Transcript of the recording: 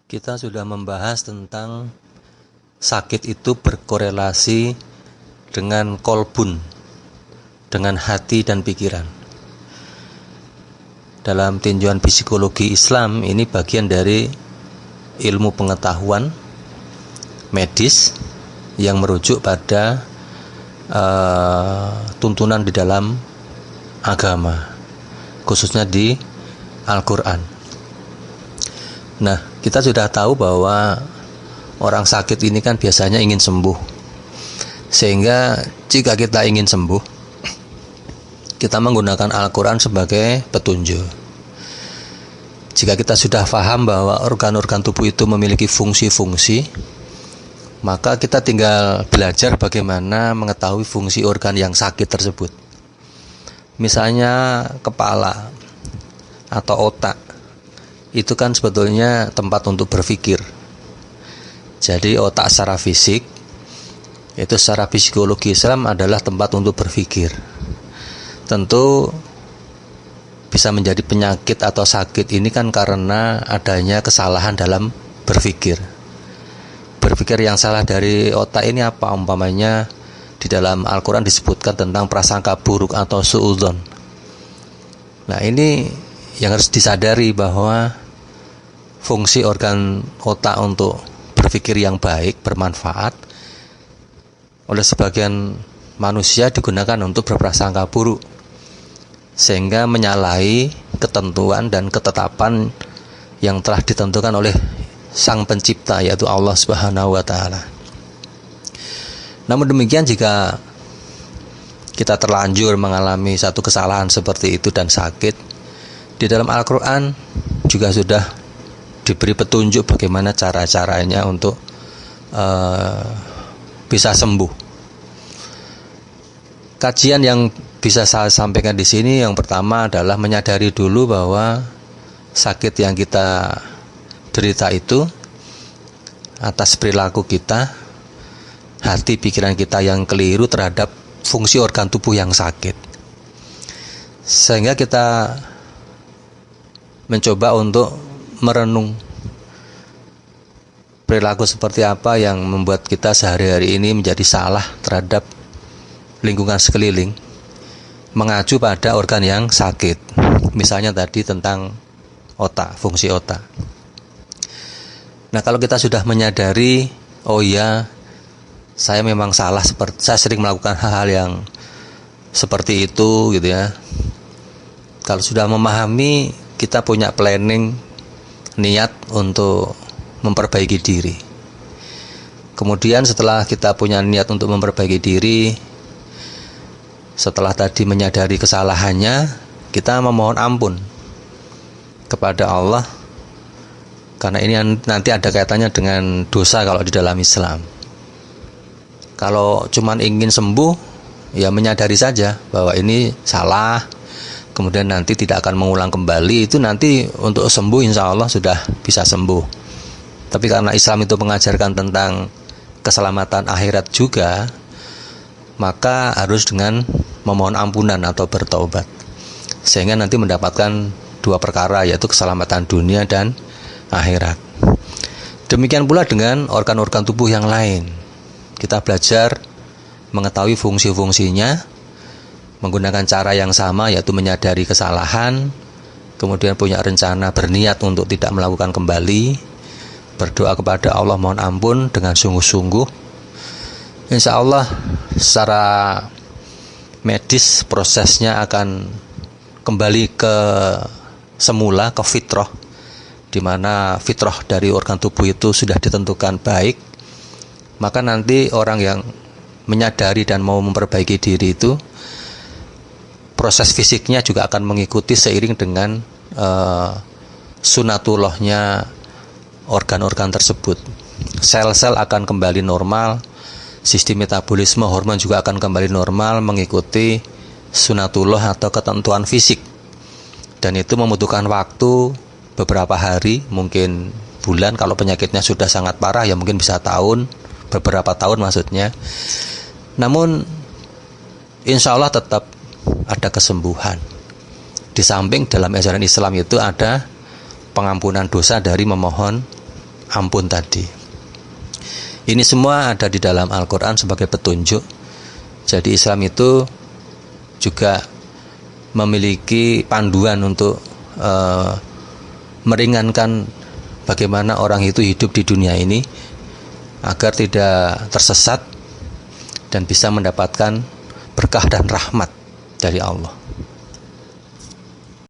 Kita sudah membahas tentang sakit itu berkorelasi dengan kolbun, dengan hati dan pikiran. Dalam tinjauan psikologi Islam, ini bagian dari ilmu pengetahuan medis yang merujuk pada tuntunan di dalam agama, khususnya di Al-Quran. Nah, kita sudah tahu bahwa orang sakit ini kan biasanya ingin sembuh. Sehingga jika kita ingin sembuh, kita menggunakan Al-Quran sebagai petunjuk. Jika kita sudah paham bahwa organ-organ tubuh itu memiliki fungsi-fungsi, maka kita tinggal belajar bagaimana mengetahui fungsi organ yang sakit tersebut. Misalnya kepala atau otak, itu kan sebetulnya tempat untuk berpikir. Jadi otak secara fisik, itu secara psikologi Islam adalah tempat untuk berpikir. Tentu bisa menjadi penyakit atau sakit ini kan karena adanya kesalahan dalam berpikir. Berpikir yang salah dari otak ini apa? Umpamanya di dalam Al-Quran disebutkan tentang prasangka buruk atau suudzon. Nah, ini yang harus disadari bahwa fungsi organ otak untuk berpikir yang baik, bermanfaat, oleh sebagian manusia digunakan untuk berprasangka buruk, sehingga menyalahi ketentuan dan ketetapan yang telah ditentukan oleh Sang Pencipta, yaitu Allah Subhanahu wa Ta'ala. Namun demikian, jika kita terlanjur mengalami satu kesalahan seperti itu dan sakit, di dalam Al-Quran juga sudah diberi petunjuk bagaimana cara-caranya untuk bisa sembuh. Kajian yang bisa saya sampaikan di sini, yang pertama adalah menyadari dulu bahwa sakit yang kita derita itu atas perilaku kita, hati pikiran kita yang keliru terhadap fungsi organ tubuh yang sakit. Sehingga kita mencoba untuk merenung perilaku seperti apa yang membuat kita sehari-hari ini menjadi salah terhadap lingkungan sekeliling, mengacu pada organ yang sakit. Misalnya tadi tentang otak, fungsi otak. Nah, kalau kita sudah menyadari, oh iya, saya memang salah, saya sering melakukan hal-hal yang seperti itu gitu ya. Kalau sudah memahami, kita punya planning, niat untuk memperbaiki diri. Kemudian setelah kita punya niat untuk memperbaiki diri, setelah tadi menyadari kesalahannya, kita memohon ampun kepada Allah, karena ini nanti ada kaitannya dengan dosa kalau di dalam Islam. Kalau cuman ingin sembuh, ya menyadari saja bahwa ini salah, kemudian nanti tidak akan mengulang kembali, itu nanti untuk sembuh insya Allah sudah bisa sembuh. Tapi karena Islam itu mengajarkan tentang keselamatan akhirat juga, maka harus dengan memohon ampunan atau bertaubat, sehingga nanti mendapatkan dua perkara, yaitu keselamatan dunia dan akhirat. Demikian pula dengan organ-organ tubuh yang lain. Kita belajar mengetahui fungsi-fungsinya, menggunakan cara yang sama, yaitu menyadari kesalahan, kemudian punya rencana berniat untuk tidak melakukan kembali, berdoa kepada Allah mohon ampun dengan sungguh-sungguh. Insya Allah secara medis prosesnya akan kembali ke semula, ke fitrah, di mana fitrah dari organ tubuh itu sudah ditentukan baik. Maka nanti orang yang menyadari dan mau memperbaiki diri itu, proses fisiknya juga akan mengikuti seiring dengan sunatullahnya organ-organ tersebut. Sel-sel akan kembali normal, sistem metabolisme hormon juga akan kembali normal mengikuti sunatullah atau ketentuan fisik. Dan itu membutuhkan waktu beberapa hari, mungkin bulan. Kalau penyakitnya sudah sangat parah ya mungkin bisa tahun, beberapa tahun maksudnya. Namun insya Allah tetap ada kesembuhan. Di samping dalam ajaran Islam itu ada pengampunan dosa dari memohon ampun tadi. Ini semua ada di dalam Al-Quran sebagai petunjuk. Jadi Islam itu juga memiliki panduan untuk meringankan bagaimana orang itu hidup di dunia ini agar tidak tersesat dan bisa mendapatkan berkah dan rahmat dari Allah.